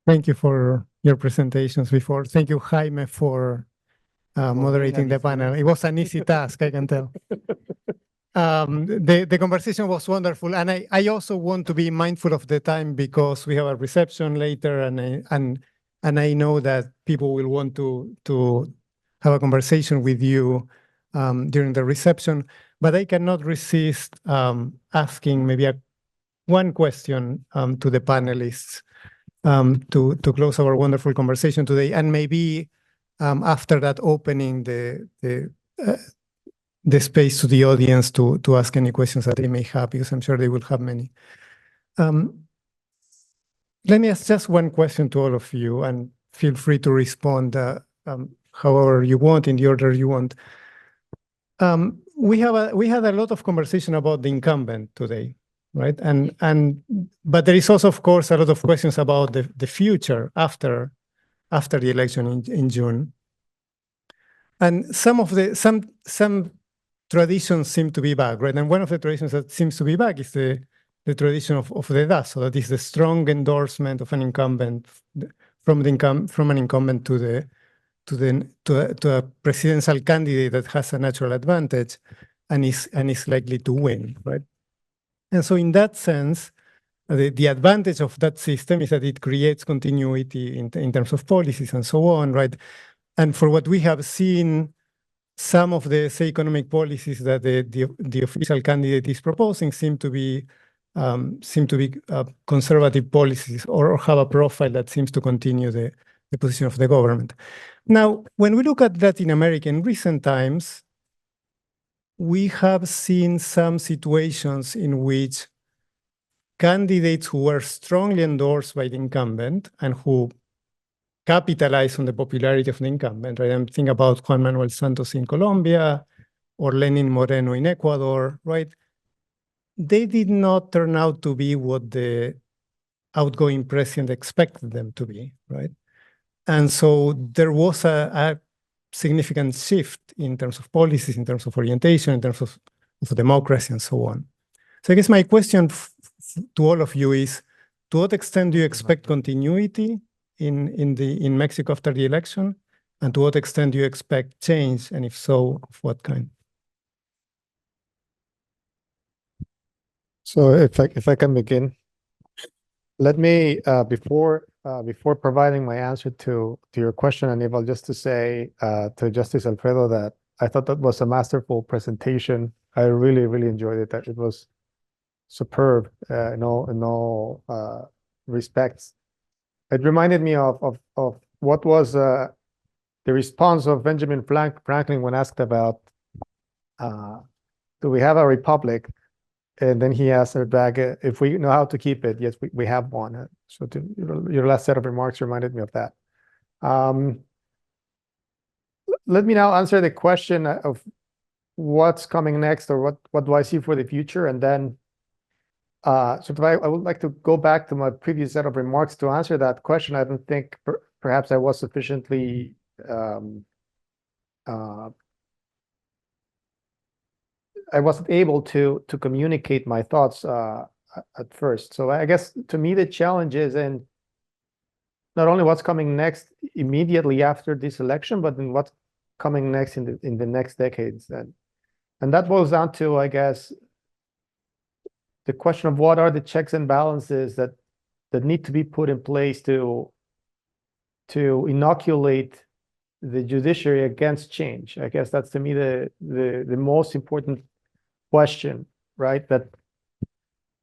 Thank you for your presentations before. Thank you, Jaime, for moderating the panel. It was an easy task, I can tell. The conversation was wonderful, and I also want to be mindful of the time because we have a reception later, and I know that people will want to have a conversation with you during the reception. But I cannot resist asking maybe one question to the panelists to close our wonderful conversation today, and maybe after that opening the space to the audience to ask any questions that they may have, because I'm sure they will have many. Let me ask just one question to all of you, and feel free to respond however you want, in the order you want. We had a lot of conversation about the incumbent today, right? But there is also, of course, a lot of questions about the future after the election in June. And some traditions seem to be back, right? And one of the traditions that seems to be back is the tradition of the DAS, so that is the strong endorsement of an incumbent from an incumbent to a presidential candidate that has a natural advantage and is likely to win, right? And so in that sense, the advantage of that system is that it creates continuity in terms of policies and so on, right? And for what we have seen, some of the, say, economic policies that the official candidate is proposing seem to be conservative policies, or have a profile that seems to continue the position of the government. Now, when we look at Latin America in recent times, we have seen some situations in which candidates who were strongly endorsed by the incumbent and who capitalize on the popularity of the incumbent, right? I'm thinking about Juan Manuel Santos in Colombia or Lenin Moreno in Ecuador, right? They did not turn out to be what the outgoing president expected them to be, right? And so there was a significant shift in terms of policies, in terms of orientation, in terms of democracy, and so on. So I guess my question to all of you is, to what extent do you expect continuity in Mexico after the election? And to what extent do you expect change? And if so, of what kind? So if I can begin, let me before providing my answer to your question, Aníbal, just to say to Justice Alfredo that I thought that was a masterful presentation. I really enjoyed it. It was superb in all respects. It reminded me of what was the response of Benjamin Franklin when asked about do we have a republic? And then he answered back, if we know how to keep it, yes, we have one. So your last set of remarks reminded me of that. Let me now answer the question of what's coming next, or what do I see for the future? And then I would like to go back to my previous set of remarks to answer that question. I don't think perhaps I was sufficiently I wasn't able to communicate my thoughts at first. So I guess to me the challenge is in not only what's coming next immediately after this election, but in what's coming next in the next decades. And that boils down to, I guess, the question of what are the checks and balances that need to be put in place to inoculate the judiciary against change. I guess that's, to me, the most important question, right? That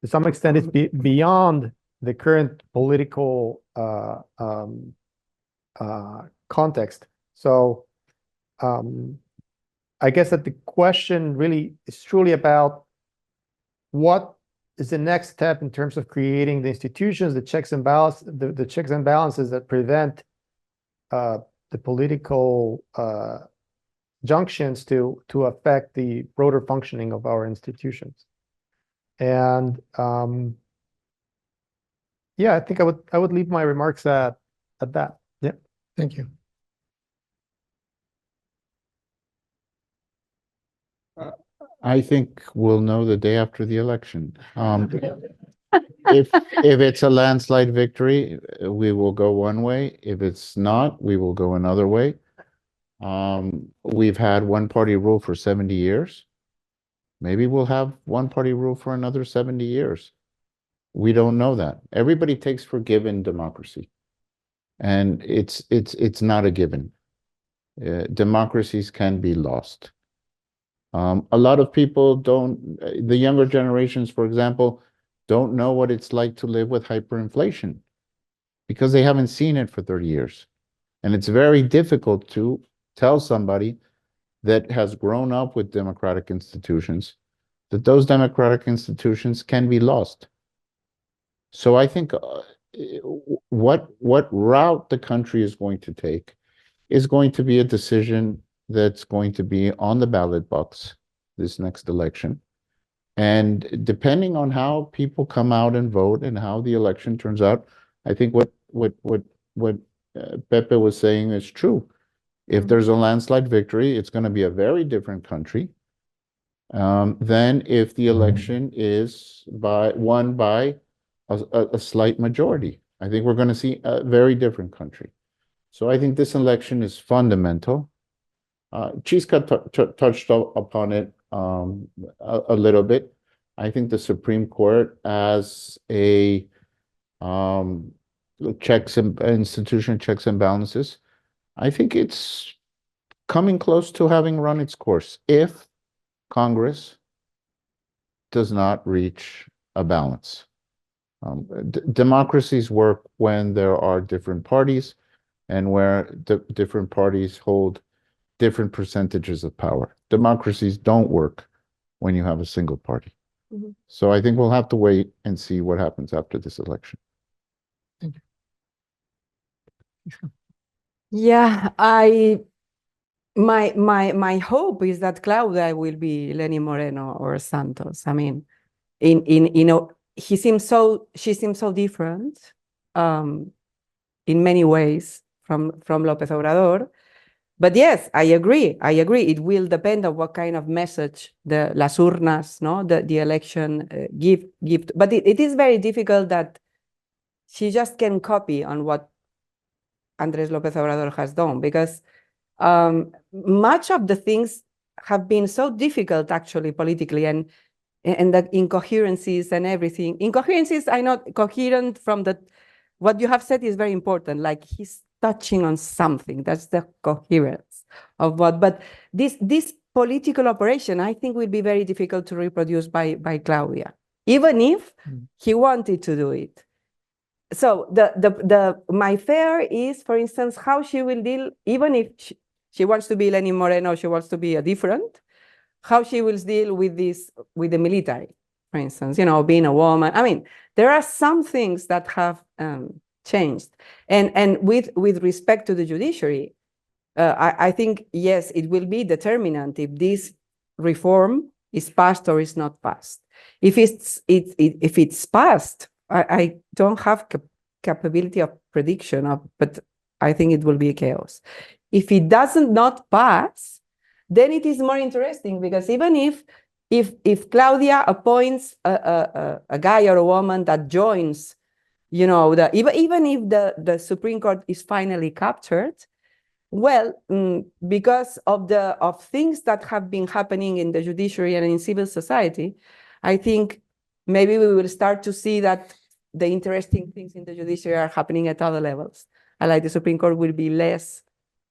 to some extent is beyond the current political context. So I guess that the question really is truly about what is the next step in terms of creating the institutions, the checks and balances, the checks and balances that prevent the political junctions to affect the broader functioning of our institutions. And yeah, I think I would leave my remarks at that. Yeah, thank you. I think we'll know the day after the election. If it's a landslide victory, we will go one way. If it's not, we will go another way. We've had one-party rule for 70 years. Maybe we'll have one-party rule for another 70 years. We don't know that. Everybody takes for given democracy, and it's not a given. Democracies can be lost. A lot of people don't, the younger generations, for example, don't know what it's like to live with hyperinflation because they haven't seen it for 30 years. And it's very difficult to tell somebody that has grown up with democratic institutions that those democratic institutions can be lost. So I think what route the country is going to take is going to be a decision that's going to be on the ballot box this next election. And depending on how people come out and vote and how the election turns out, I think what Pepe was saying is true. If there's a landslide victory, it's going to be a very different country than if the election is won by a slight majority. I think we're going to see a very different country. So I think this election is fundamental. Chisca touched upon it a little bit. I think the Supreme Court as a institution checks and balances, I think it's coming close to having run its course if Congress does not reach a balance. Democracies work when there are different parties and where different parties hold different percentages of power. Democracies don't work when you have a single party. Mm-hmm. So I think we'll have to wait and see what happens after this election. Thank you. Yeah, my hope is that Claudia will be Lenny Moreno or Santos. I mean, she seems so different in many ways from López Obrador. But yes, I agree. It will depend on what kind of message las urnas, no, the election give. But it is very difficult that she just can copy on what Andrés López Obrador has done, because much of the things have been so difficult actually politically, and the incoherencies and everything. Incoherencies are not coherent from what you have said is very important, like he's touching on something. That's the coherence of what, but this political operation, I think, will be very difficult to reproduce by Claudia, even if he wanted to do it. So my fear is, for instance, how she will deal, even if she wants to be Lenny Moreno, she wants to be a different, how she will deal with this, with the military, for instance, being a woman. I mean, there are some things that have changed. And with respect to the judiciary, I think, yes, it will be determinant if this reform is passed or is not passed. If it's passed, I don't have capability of prediction, but I think it will be a chaos. If it doesn't not pass, then it is more interesting, because even if Claudia appoints a guy or a woman that joins, even if the Supreme Court is finally captured, well, because of things that have been happening in the judiciary and in civil society, I think maybe we will start to see that the interesting things in the judiciary are happening at other levels. And like the Supreme Court will be less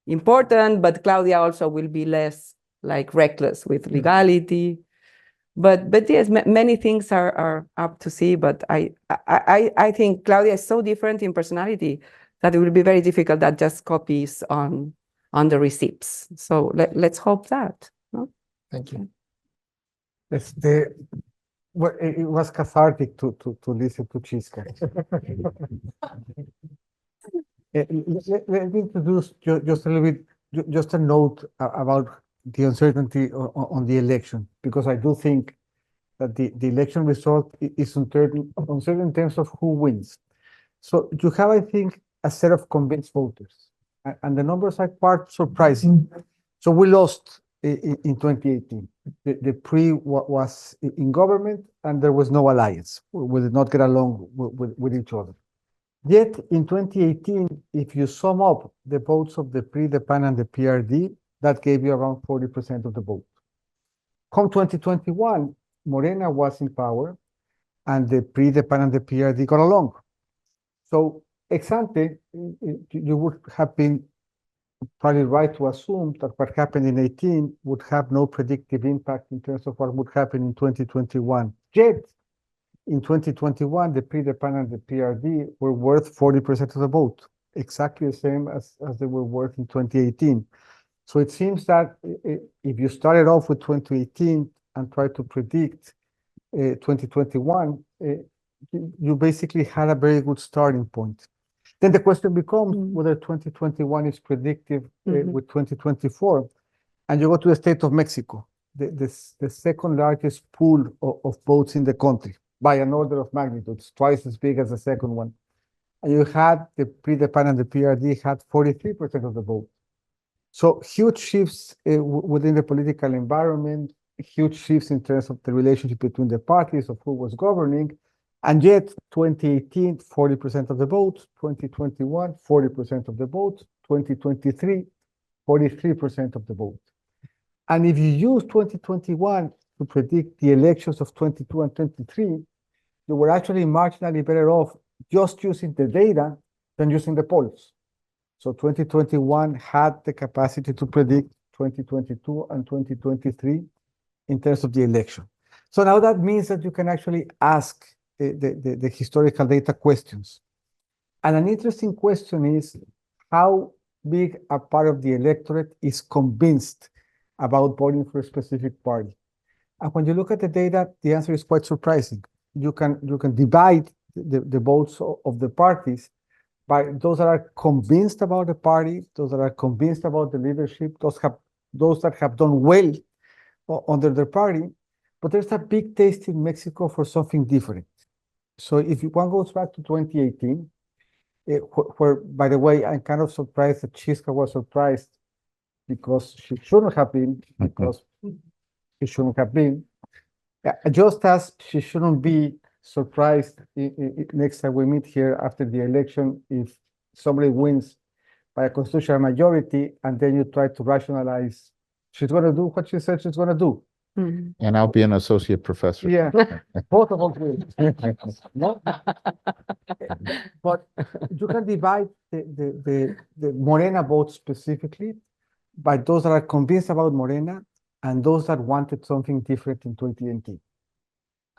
important, but Claudia also will be less reckless with legality. But yes, many things are up to see. But I think Claudia is so different in personality that it will be very difficult that just copies on the receipts. So let's hope that. No? Thank you. It was cathartic to listen to Chisca. Let me introduce just a little bit, just a note about the uncertainty on the election, because I do think that the election result is uncertain in terms of who wins. So you have, I think, a set of convinced voters, and the numbers are quite surprising. So we lost in 2018. the PRI was in government and there was no alliance. We did not get along with each other. Yet in 2018, if you sum up the votes of the PRI, the PAN, and the PRD, that gave you around 40% of the vote. Come 2021, Morena was in power, and the PRI, the PAN, and the PRD got along. So ex ante, you would have been probably right to assume that what happened in 18 would have no predictive impact in terms of what would happen in 2021. Yet, in 2021, the PRI, the PAN, and the PRD were worth 40% of the vote, exactly the same as they were worth in 2018. So it seems that if you started off with 2018 and tried to predict 2021, you basically had a very good starting point. Then the question becomes whether 2021 is predictive with 2024. And you go to the state of Mexico, the second largest pool of votes in the country by an order of magnitude, it's twice as big as the second one. And you had the PRI, the PAN, and the PRD had 43% of the vote. So huge shifts within the political environment, huge shifts in terms of the relationship between the parties of who was governing. And yet 2018, 40% of the vote, 2021, 40% of the vote, 2023, 43% of the vote. And if you use 2021 to predict the elections of 22 and 23, you were actually marginally better off just using the data than using the polls. So 2021 had the capacity to predict 2022 and 2023 in terms of the election. So now that means that you can actually ask the historical data questions. And an interesting question is how big a part of the electorate is convinced about voting for a specific party. And when you look at the data, the answer is quite surprising. You can divide the votes of the parties by those that are convinced about the party, those that are convinced about the leadership, those that have done well under their party. But there's a big taste in Mexico for something different. So if one goes back to 2018, where, by the way, I'm kind of surprised that Chisca was surprised because she shouldn't have been, just as she shouldn't be surprised next time we meet here after the election if somebody wins by a constitutional majority and then you try to rationalize she's going to do what she said she's going to do. And I'll be an associate professor. Yeah, both of us will. No? But you can divide the Morena vote specifically by those that are convinced about Morena and those that wanted something different in 2018.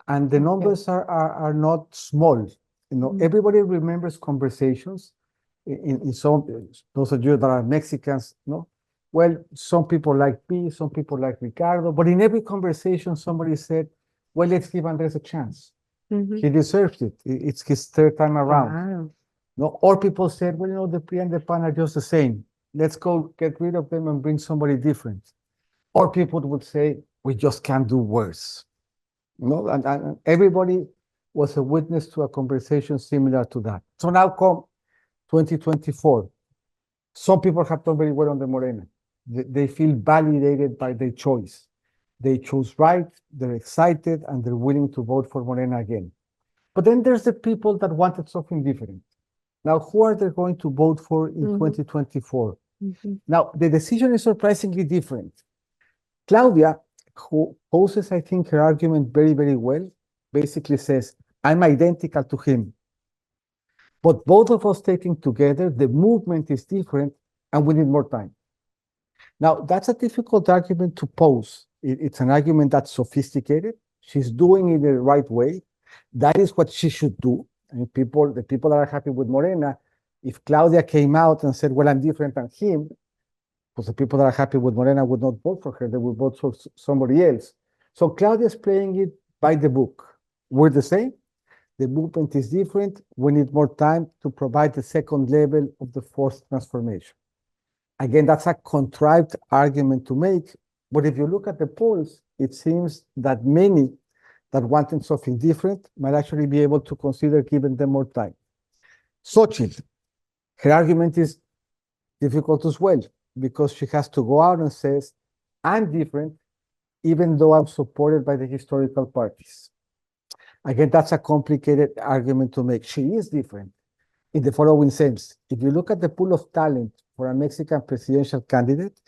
And the numbers are not small. You know, everybody remembers conversations in some, those of you that are Mexicans, no? Well, some people like me, some people like Ricardo, but in every conversation, somebody said, well, let's give Andres a chance. He deserves it. It's his third time around. Wow. No, or people said, well, you know, the PRI and the PAN are just the same. Let's go get rid of them and bring somebody different. Or people would say, we just can't do worse. No, and everybody was a witness to a conversation similar to that. So now come 2024. Some people have done very well on the Morena. They feel validated by their choice. They chose right, they're excited, and they're willing to vote for Morena again. But then there's the people that wanted something different. Now, who are they going to vote for in 2024? Now, the decision is surprisingly different. Claudia, who poses, I think, her argument very, very well, basically says, I'm identical to him. But both of us taken together, the movement is different, and we need more time. Now, that's a difficult argument to pose. It's an argument that's sophisticated. She's doing it the right way. That is what she should do. I mean, the people that are happy with Morena, if Claudia came out and said, well, I'm different than him, because the people that are happy with Morena would not vote for her, they would vote for somebody else. So Claudia's playing it by the book. We're the same. The movement is different. We need more time to provide the second level of the fourth transformation. Again, that's a contrived argument to make, but if you look at the polls, it seems that many that wanted something different might actually be able to consider giving them more time. Xochitl, her argument is difficult as well, because she has to go out and says, I'm different, even though I'm supported by the historical parties. Again, that's a complicated argument to make. She is different in the following sense. If you look at the pool of talent for a Mexican presidential candidate,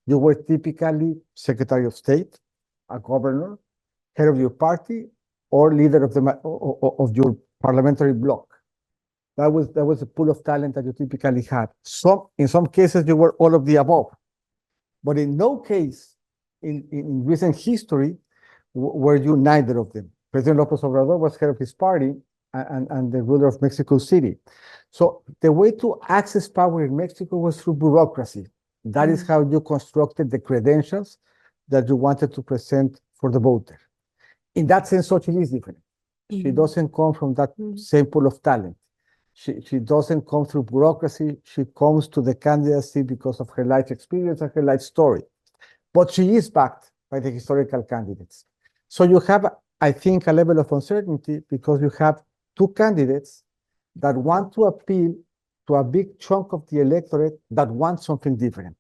you were typically Secretary of State, a governor, head of your party, or leader of your parliamentary bloc. That was the pool of talent that you typically had. In some cases, you were all of the above. But in no case in recent history were you neither of them. President López Obrador was head of his party and the ruler of Mexico City. So the way to access power in Mexico was through bureaucracy. That is how you constructed the credentials that you wanted to present for the voter. In that sense, Xochitl is different. She doesn't come from that same pool of talent. She doesn't come through bureaucracy. She comes to the candidacy because of her life experience and her life story. But she is backed by the historical candidates. So you have, I think, a level of uncertainty because you have two candidates that want to appeal to a big chunk of the electorate that wants something different,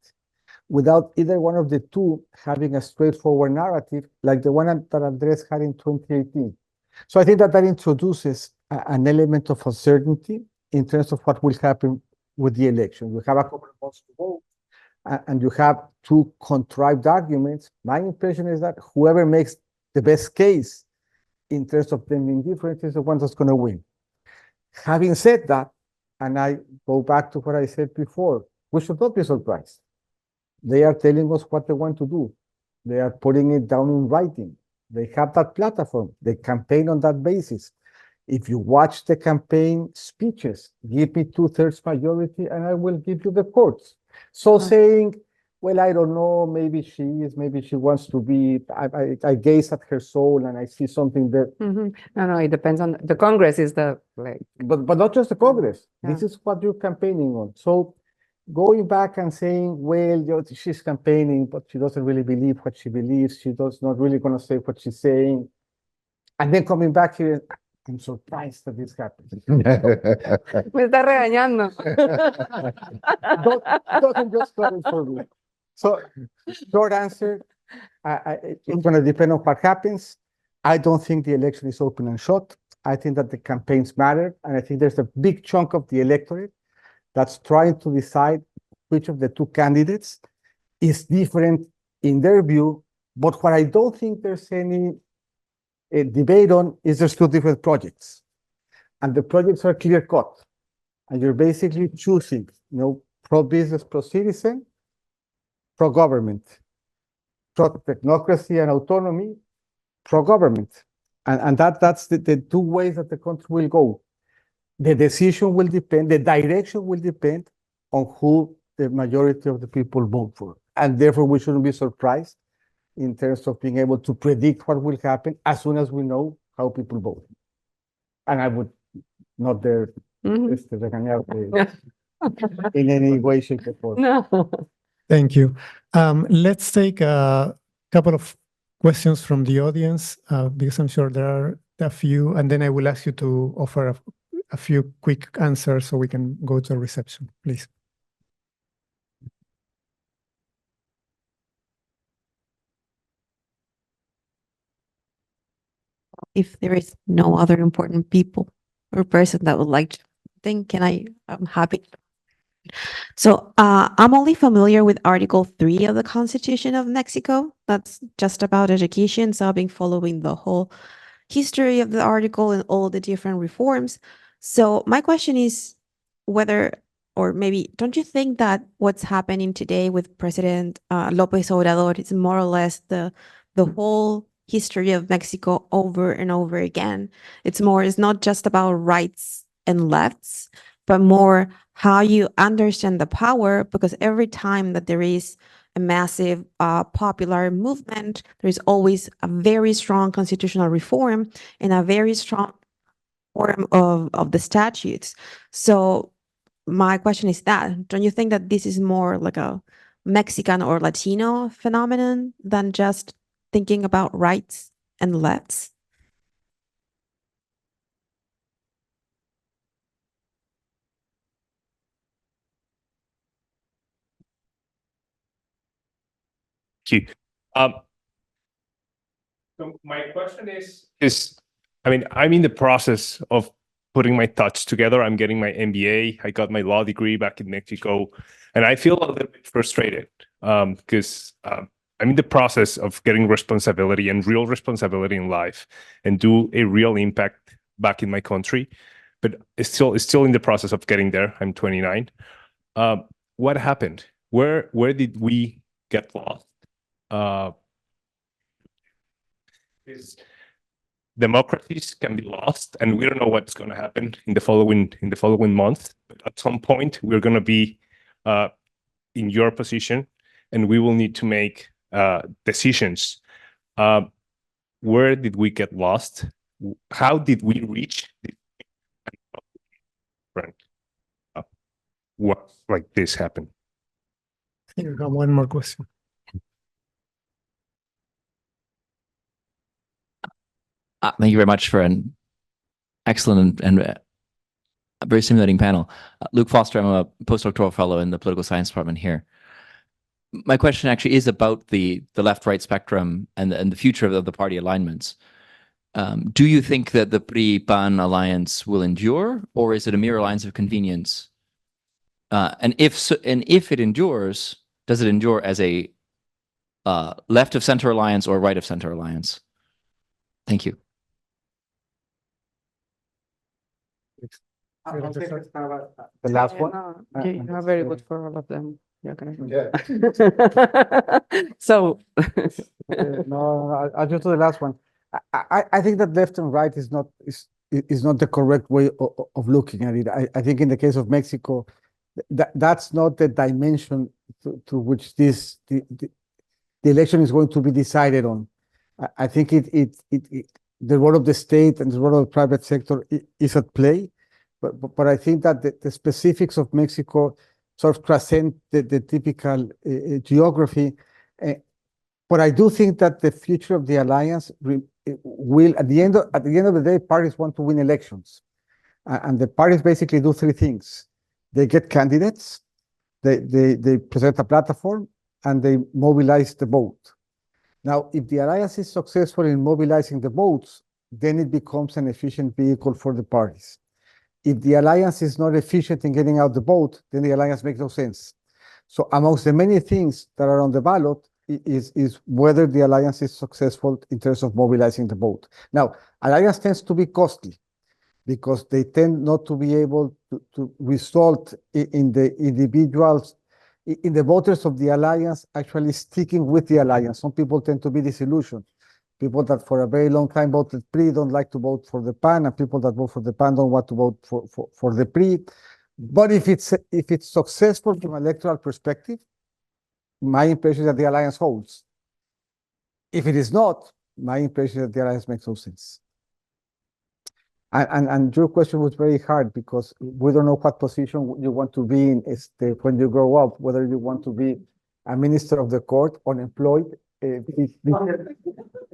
without either one of the two having a straightforward narrative like the one that Andrés had in 2018. So I think that introduces an element of uncertainty in terms of what will happen with the election. You have a couple of months to vote, and you have two contrived arguments. My impression is that whoever makes the best case in terms of them being different is the one that's going to win. Having said that, and I go back to what I said before, we should not be surprised. They are telling us what they want to do. They are putting it down in writing. They have that platform. They campaign on that basis. If you watch the campaign speeches, give me 2/3 majority and I will give you the courts. So saying, well, I don't know, maybe she wants to be, I gaze at her soul and I see something there. No, it depends on the Congress is the like. But not just the Congress. Yeah. This is what you're campaigning on. So going back and saying, well, she's campaigning, but she doesn't really believe what she believes. She does not really going to say what she's saying. And then coming back here, I'm surprised that this happened. Me está regañando. Doesn't just cut it for me. So, short answer, it's going to depend on what happens. I don't think the election is open and shut. I think that the campaigns matter, and I think there's a big chunk of the electorate that's trying to decide which of the two candidates is different in their view. But what I don't think there's any debate on is there's two different projects. And the projects are clear cut. And you're basically choosing, pro-business, pro-citizen, pro-government, pro-technocracy and autonomy, pro-government. And that's the two ways that the country will go. The decision will depend, the direction will depend on who the majority of the people vote for. And therefore, we shouldn't be surprised in terms of being able to predict what will happen as soon as we know how people vote. And I would not dare regañar in any way, shape, or form. No. Thank you. Let's take a couple of questions from the audience, because I'm sure there are a few, and then I will ask you to offer a few quick answers so we can go to a reception, please. If there is no other important people or person that would like to think, I'm happy. So I'm only familiar with Article 3 of the Constitution of Mexico. That's just about education. So I've been following the whole history of the article and all the different reforms. So my question is whether, or maybe, don't you think that what's happening today with President López Obrador is more or less the whole history of Mexico over and over again? It's not just about rights and lefts, but more how you understand the power, because every time that there is a massive popular movement, there is always a very strong constitutional reform and a very strong form of the statutes. So my question is that, don't you think that this is more like a Mexican or Latino phenomenon than just thinking about rights and lefts? Thank you. So my question is, I mean, I'm in the process of putting my thoughts together. I'm getting my MBA. I got my law degree back in Mexico, and I feel a little bit frustrated because I'm in the process of getting responsibility and real responsibility in life and do a real impact back in my country. But it's still in the process of getting there. I'm 29. What happened? Where did we get lost? Is democracies can be lost, and we don't know what's going to happen in the following month. But at some point, we're going to be in your position, and we will need to make decisions. Where did we get lost? How did we reach this? What like this happened? I think we got one more question. Thank you very much for an excellent and very stimulating panel. Luke Foster, I'm a postdoctoral fellow in the political science department here. My question actually is about the left-right spectrum and the future of the party alignments. Do you think that the PRI-PAN alliance will endure, or is it a mere alliance of convenience? And if it endures, does it endure as a left of center alliance or right of center alliance? Thank you. The last one. You are very good for all of them. Okay. Yeah. So, No, I'll just do the last one. I think that left and right is not the correct way of looking at it. I think in the case of Mexico, that's not the dimension to which the election is going to be decided on. I think the role of the state and the role of the private sector is at play, but I think that the specifics of Mexico sort of transcend the typical geography. But I do think that the future of the alliance will, at the end of the day, parties want to win elections, and the parties basically do three things: they get candidates, they present a platform, and they mobilize the vote. Now, if the alliance is successful in mobilizing the votes, then it becomes an efficient vehicle for the parties. If the alliance is not efficient in getting out the vote, then the alliance makes no sense. So amongst the many things that are on the ballot is whether the alliance is successful in terms of mobilizing the vote. Now, alliance tends to be costly because they tend not to be able to result in the individuals, in the voters of the alliance actually sticking with the alliance. Some people tend to be disillusioned. People that for a very long time voted PRI don't like to vote for the PAN, and people that vote for the PAN don't want to vote for the PRI. But if it's successful from an electoral perspective, my impression is that the alliance holds. If it is not, my impression is that the alliance makes no sense. And your question was very hard because we don't know what position you want to be in when you grow up, whether you want to be a minister of the court, unemployed,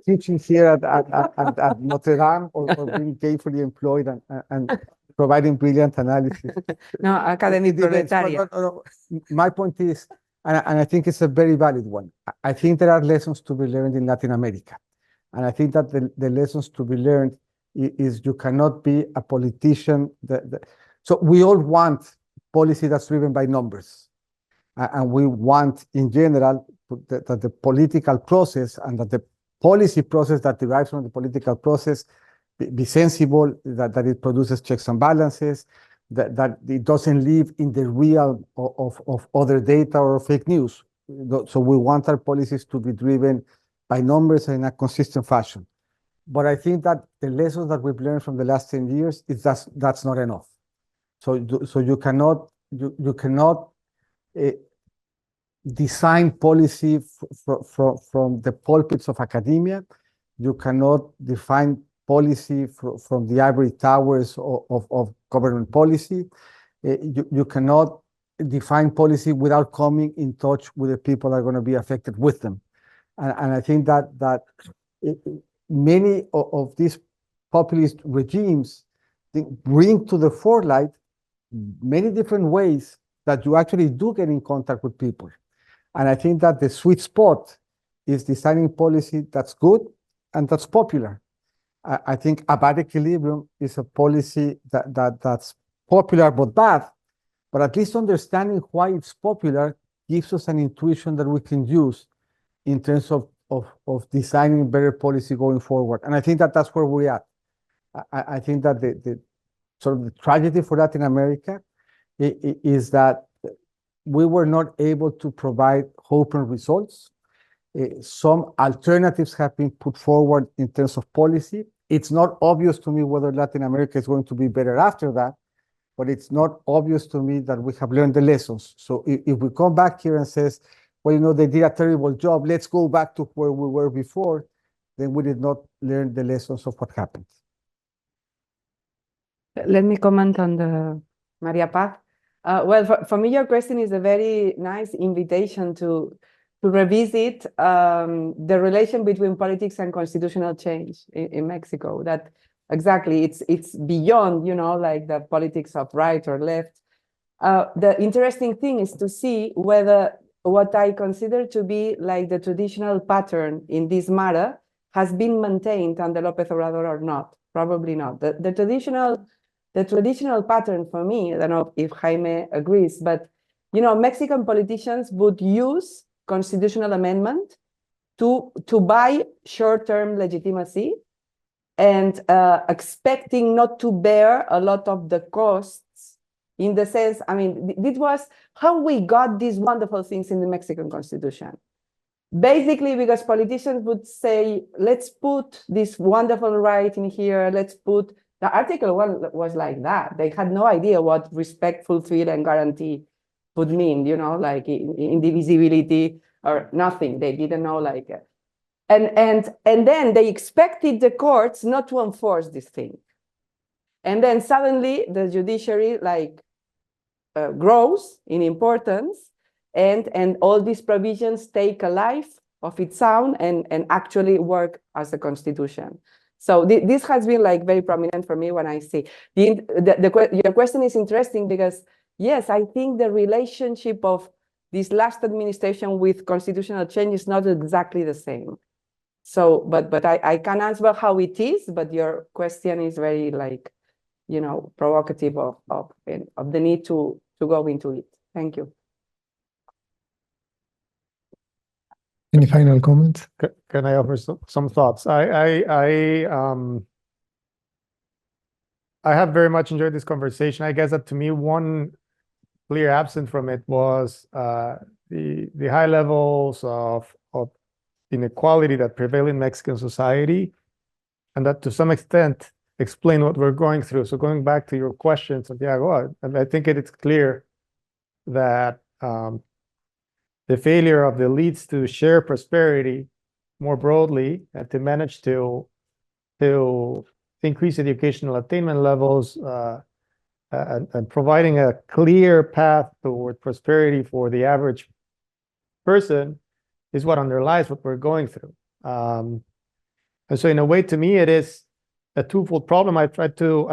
teaching here at Notre Dame, or being gainfully employed and providing brilliant analysis. no, academic proletariat. My point is, and I think it's a very valid one, I think there are lessons to be learned in Latin America. And I think that the lessons to be learned is you cannot be a politician. So we all want policy that's driven by numbers. And we want, in general, that the political process and that the policy process that derives from the political process be sensible, that it produces checks and balances, that it doesn't live in the realm of other data or fake news. So we want our policies to be driven by numbers in a consistent fashion. But I think that the lessons that we've learned from the last 10 years is that's not enough. So you cannot design policy from the pulpits of academia. You cannot define policy from the ivory towers of government policy. You cannot define policy without coming in touch with the people that are going to be affected with them. And I think that many of these populist regimes bring to the forelight many different ways that you actually do get in contact with people. And I think that the sweet spot is designing policy that's good, and that's popular. I think a bad equilibrium is a policy that's popular but bad, but at least understanding why it's popular gives us an intuition that we can use in terms of designing better policy going forward. And I think that that's where we're at. I think that the sort of the tragedy for Latin America is that we were not able to provide hope and results. Some alternatives have been put forward in terms of policy. It's not obvious to me whether Latin America is going to be better after that, but it's not obvious to me that we have learned the lessons. So if we come back here and says, well, you know, they did a terrible job, let's go back to where we were before, then we did not learn the lessons of what happened. Let me comment on the Maria Paz. Well, for me, your question is a very nice invitation to revisit the relation between politics and constitutional change in Mexico. That exactly, it's beyond, you know, like the politics of right or left. The interesting thing is to see whether what I consider to be like the traditional pattern in this matter has been maintained under López Obrador or not. Probably not. The traditional pattern for me, I don't know if Jaime agrees, but you know, Mexican politicians would use constitutional amendment to buy short-term legitimacy and expecting not to bear a lot of the costs, in the sense, I mean, this was how we got these wonderful things in the Mexican Constitution. Basically, because politicians would say, let's put this wonderful right in here, let's put, the Article 1 was like that. They had no idea what respect, fulfill, and guarantee would mean, you know, like indivisibility or nothing. They didn't know, like, and then they expected the courts not to enforce this thing. And then suddenly the judiciary like grows in importance, and all these provisions take a life of its own and actually work as a constitution. So this has been like very prominent for me when I see your question is interesting because yes, I think the relationship of this last administration with constitutional change is not exactly the same. So, but I can answer how it is, but your question is very like, you know, provocative of the need to go into it. Thank you. Any final comments? Can I offer some thoughts? I have very much enjoyed this conversation. I guess that to me, one clear absent from it was the high levels of inequality that prevail in Mexican society, and that to some extent explain what we're going through. So going back to your question, Santiago, I think it's clear that the failure of the elites to share prosperity more broadly and to manage to increase educational attainment levels and providing a clear path toward prosperity for the average person is what underlies what we're going through. And so in a way, to me, it is a twofold problem. I tried to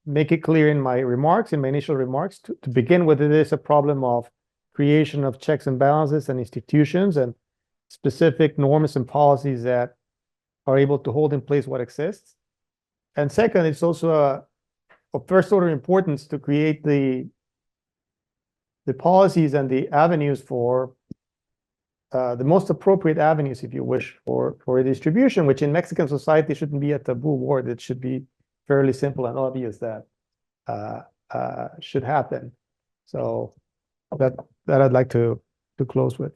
make it clear in my remarks, in my initial remarks. To begin with, it is a problem of creation of checks and balances and institutions and specific norms and policies that are able to hold in place what exists. And second, it's also of first order importance to create the policies and the avenues for the most appropriate avenues, if you wish, for a distribution, which in Mexican society shouldn't be a taboo word. It should be fairly simple and obvious that should happen. So that I'd like to close with.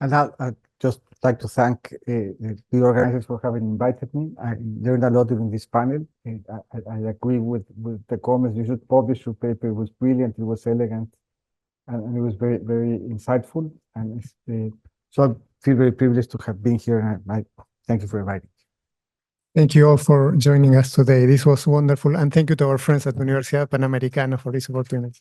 And I'd just like to thank the organizers for having invited me. I learned a lot during this panel. I agree with the comments. You should publish your paper. It was brilliant. It was elegant. And it was very, very insightful. And so I feel very privileged to have been here. And I thank you for inviting me. Thank you all for joining us today. This was wonderful. And thank you to our friends at the Universidad Panamericana for this opportunity.